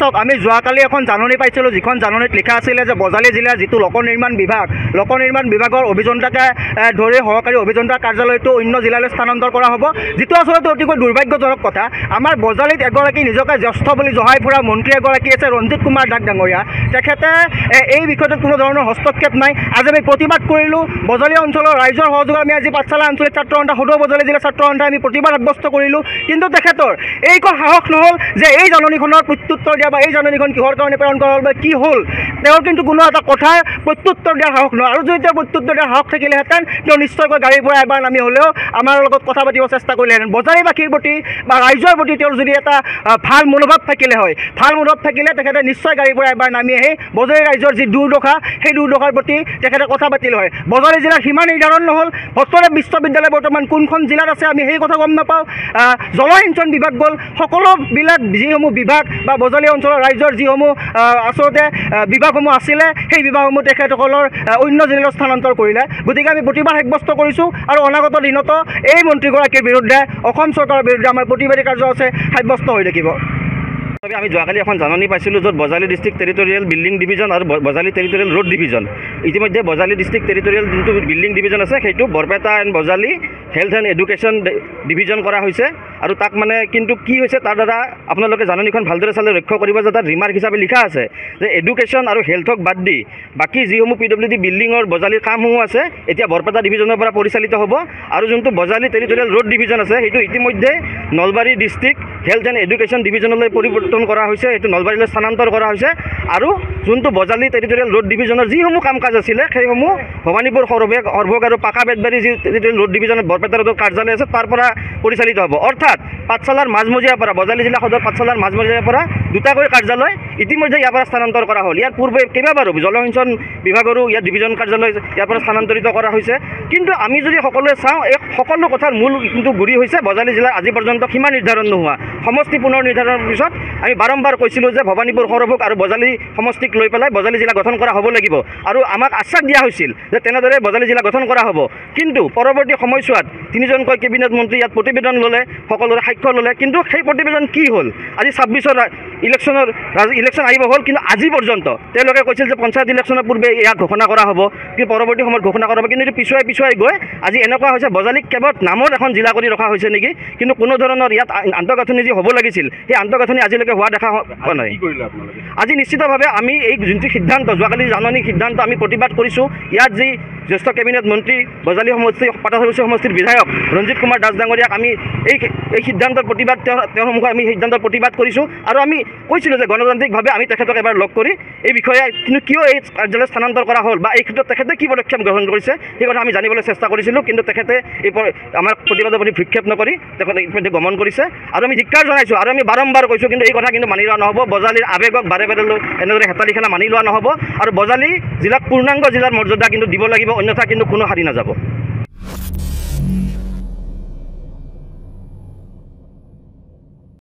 চাওক আমি যোৱাকালি এখন জাননী পাইছিলোঁ যিখন জাননীত লিখা আছিলে যে বজালী জিলাৰ যিটো লোক নিৰ্মাণ বিভাগৰ অভিযন্তাকে ধৰি সহকাৰী অভিযন্তাৰ কাৰ্যালয়টো অন্য জিলালৈ স্থানান্তৰ কৰা হ'ব, যিটো আচলতে অতিকৈ দুৰ্ভাগ্যজনক কথা। আমাৰ বজালীত এগৰাকী নিজকে জ্যেষ্ঠ বুলি জহাই ফুৰা মন্ত্ৰী এগৰাকী আছে ৰঞ্জিত কুমাৰ দাস ডাঙৰীয়া। তেখেতে এই বিষয়টোত কোনো ধৰণৰ হস্তক্ষেপ নাই। আজি আমি প্ৰতিবাদ কৰিলোঁ বজালী অঞ্চলৰ ৰাইজৰ সহযোগত। আমি আজি পাঠশালা আঞ্চলিক ছাত্ৰ সন্থা সদৌ বজালী জিলা ছাত্ৰ সন্থাই আমি প্ৰতিবাদ সাব্যস্ত কৰিলোঁ, কিন্তু তেখেতৰ এইখন সাহস নহ'ল যে এই জাননীখনৰ প্ৰত্যুত্তৰ দিয়া বা এই জাননীখন কিহৰ কাৰণে প্ৰেৰণ কৰা হ'ল বা কি হ'ল তেওঁৰ কিন্তু কোনো এটা কথাৰ প্ৰত্যুত্তৰ দিয়াৰ সাহস নহয়। আৰু যদি তেওঁ প্ৰত্যুত্তৰ দিয়াৰ সাহস থাকিলেহেঁতেন তেওঁ নিশ্চয়কৈ গাড়ীৰ পৰা এবাৰ নামি হ'লেও আমাৰ লগত কথা পাতিব চেষ্টা কৰিলেহেঁতেন। বজালীবাসীৰ প্ৰতি বা ৰাইজৰ প্ৰতি তেওঁৰ যদি এটা ভাল মনোভাৱ থাকিলে হয়, ভাল মনোভাৱ থাকিলে তেখেতে নিশ্চয় গাড়ীৰ পৰা এবাৰ নামি আহি বজালী ৰাইজৰ যি দুৰ্দশা সেই দুৰ্দশাৰ প্ৰতি তেখেতে কথা পাতিলে হয়। বজালী জিলাৰ সীমা নিৰ্ধাৰণ নহ'ল। ভট্টদেৱ বিশ্ববিদ্যালয় বৰ্তমান কোনখন জিলাত আছে আমি সেই কথা গম নাপাওঁ। জলসিঞ্চন বিভাগ গ'ল, সকলোবিলাক যিসমূহ বিভাগ বা বজালী অঞ্চলৰ ৰাইজৰ যিসমূহ আচলতে বিভাগসমূহ আছিলে সেই বিভাগসমূহ তেখেতসকলৰ অন্য জিলালৈ স্থানান্তৰ কৰিলে। গতিকে আমি প্ৰতিবাদ সাব্যস্ত কৰিছোঁ আৰু অনাগত দিনতো এই মন্ত্ৰীগৰাকীৰ বিৰুদ্ধে অসম চৰকাৰৰ বিৰুদ্ধে আমাৰ প্ৰতিবাদী কাৰ্যসূচী সাব্যস্ত হৈ থাকিব। আমি যোৱাকালি এখন জাননী পাইছিলোঁ য'ত Bajali district territorial building division আৰু বজালী টেৰিটৰিয়েল ৰোড ডিভিজন, ইতিমধ্যে বজালী ডিষ্ট্ৰিক্ট টেৰিটৰিয়েল যোনটো বিল্ডিং ডিভিজন আছে সেইটো Barpeta and Bajali health and education division কৰা হৈছে। আৰু তাক মানে কিন্তু কি হৈছে তাৰ দ্বাৰা আপোনালোকে জাননীখন ভালদৰে চালে লক্ষ্য কৰিব যে তাত ৰিমাৰ্ক হিচাপে লিখা আছে যে এডুকেশ্যন আৰু হেল্থক বাদ দি বাকী যিসমূহ PWD বিল্ডিঙৰ বজালীৰ কামসমূহ আছে এতিয়া বৰপেটা ডিভিজনৰ পৰা পৰিচালিত হ'ব। আৰু যোনটো বজালী টেৰিটৰিয়েল ৰোড ডিভিজন আছে সেইটো ইতিমধ্যে Nalbari district health and education ডিভিজনলৈ পৰিৱৰ্তন কৰা হৈছে, এইটো নলবাৰীলৈ স্থানান্তৰ কৰা হৈছে। আৰু যোনটো বজালী টেৰিটৰিয়েল ৰোড ডিভিজনৰ যিসমূহ কাম কাজ আছিলে সেইসমূহ ভৱানীপুৰ সৰভোগ আৰু পাকা বেতবাৰী যি টেৰিটৰিয়েল ৰোড ডিভিজনত বৰপেটা ৰোডৰ কাৰ্যালয় আছে তাৰ পৰা পৰিচালিত হ'ব। অৰ্থাৎ পাঠশালাৰ মাজমজিয়াৰ পৰা বজালী জিলা সদৰ পাঠশালাৰ মাজমজিয়াৰ পৰা দুটাকৈ কাৰ্যালয় ইতিমধ্যে ইয়াৰ পৰা স্থানান্তৰ কৰা হ'ল। ইয়াৰ পূৰ্বে কেইবাবাৰো জলসিঞ্চন বিভাগৰো ইয়াৰ ডিভিজন কাৰ্যালয় ইয়াৰ পৰা স্থানান্তৰিত কৰা হৈছে। কিন্তু আমি যদি সকলোৱে চাওঁ এই সকলো কথাৰ মূল কিন্তু গুৰি হৈছে বজালী জিলাৰ আজি পৰ্যন্ত সীমা নিৰ্ধাৰণ নোহোৱা। সমষ্টি পুনৰ নিৰ্ধাৰণৰ পিছত আমি বাৰম্বাৰ কৈছিলোঁ যে ভৱানীপুৰ সৰভোগ আৰু বজালী সমষ্টিক লৈ পেলাই বজালী জিলা গঠন কৰা হ'ব লাগিব আৰু আমাক আশ্বাস দিয়া হৈছিল যে তেনেদৰে বজালী জিলা গঠন কৰা হ'ব। কিন্তু পৰৱৰ্তী সময়ছোৱাত তিনিজনকৈ কেবিনেট মন্ত্ৰী ইয়াত প্ৰতিবেদন ল'লে, সকলোৰে সাক্ষ্য ল'লে, কিন্তু সেই প্ৰতিবেদন কি হ'ল? আজি 26ৰ ইলেকশ্যন আহিব হ'ল, কিন্তু আজি পৰ্যন্ত তেওঁলোকে কৈছিল যে পঞ্চায়ত ইলেকশ্যনৰ পূৰ্বে ইয়াক ঘোষণা কৰা হ'ব, কিন্তু পৰৱৰ্তী সময়ত ঘোষণা কৰা হ'ব। কিন্তু এইটো পিছুৱাই গৈ আজি এনেকুৱা হৈছে বজালীক কেৱল নামৰ এখন জিলা কৰি ৰখা হৈছে নেকি, কিন্তু কোনো ধৰণৰ ইয়াত আন্তঃগাঁথনি যি হ'ব লাগিছিল সেই আন্তঃগাঁথনি আজিলৈকে হোৱা দেখা পোৱা নাই। আজি নিশ্চিতভাৱে আমি এই যোনটো সিদ্ধান্ত যোৱাকালি জাননী সিদ্ধান্ত আমি প্ৰতিবাদ কৰিছোঁ। ইয়াত যি জ্যেষ্ঠ কেবিনেট মন্ত্ৰী বজালী সমষ্টি পাটাচুৰচি সমষ্টিৰ বিধায়ক ৰঞ্জিত কুমাৰ দাস ডাঙৰীয়াক আমি এই সিদ্ধান্তৰ প্ৰতিবাদ তেওঁৰ সন্মুখত আমি সিদ্ধান্তৰ প্ৰতিবাদ কৰিছোঁ আৰু আমি কৈছিলোঁ যে গণতান্ত্ৰিকভাৱে আমি তেখেতক এবাৰ লগ কৰি এই বিষয়ে কিন্তু কিয় এই কাৰ্যালয় স্থানান্তৰ কৰা হ'ল বা এই ক্ষেত্ৰত তেখেতে কি পদক্ষেপ গ্ৰহণ কৰিছে সেই কথা আমি জানিবলৈ চেষ্টা কৰিছিলোঁ, কিন্তু তেখেতে এই আমাৰ প্ৰতিবাদৰ প্ৰতি ভ্ৰক্ষেপ নকৰি তেখেতে ইতিমধ্যে গমন কৰিছে আৰু আমি ধিক্কাৰ জনাইছোঁ আৰু আমি বাৰম্বাৰ কৈছোঁ, কিন্তু এই কথা কিন্তু মানি লোৱা নহ'ব। বজালীৰ আৱেগক বাৰে বাৰে লৈ এনেদৰে হেতালি খেলা মানি লোৱা নহ'ব আৰু বজালী জিলাক পূৰ্ণাংগ জিলাৰ মৰ্যাদা কিন্তু দিব লাগিব, অন্যথা কিন্তু কোনো হাৰি নাযাব।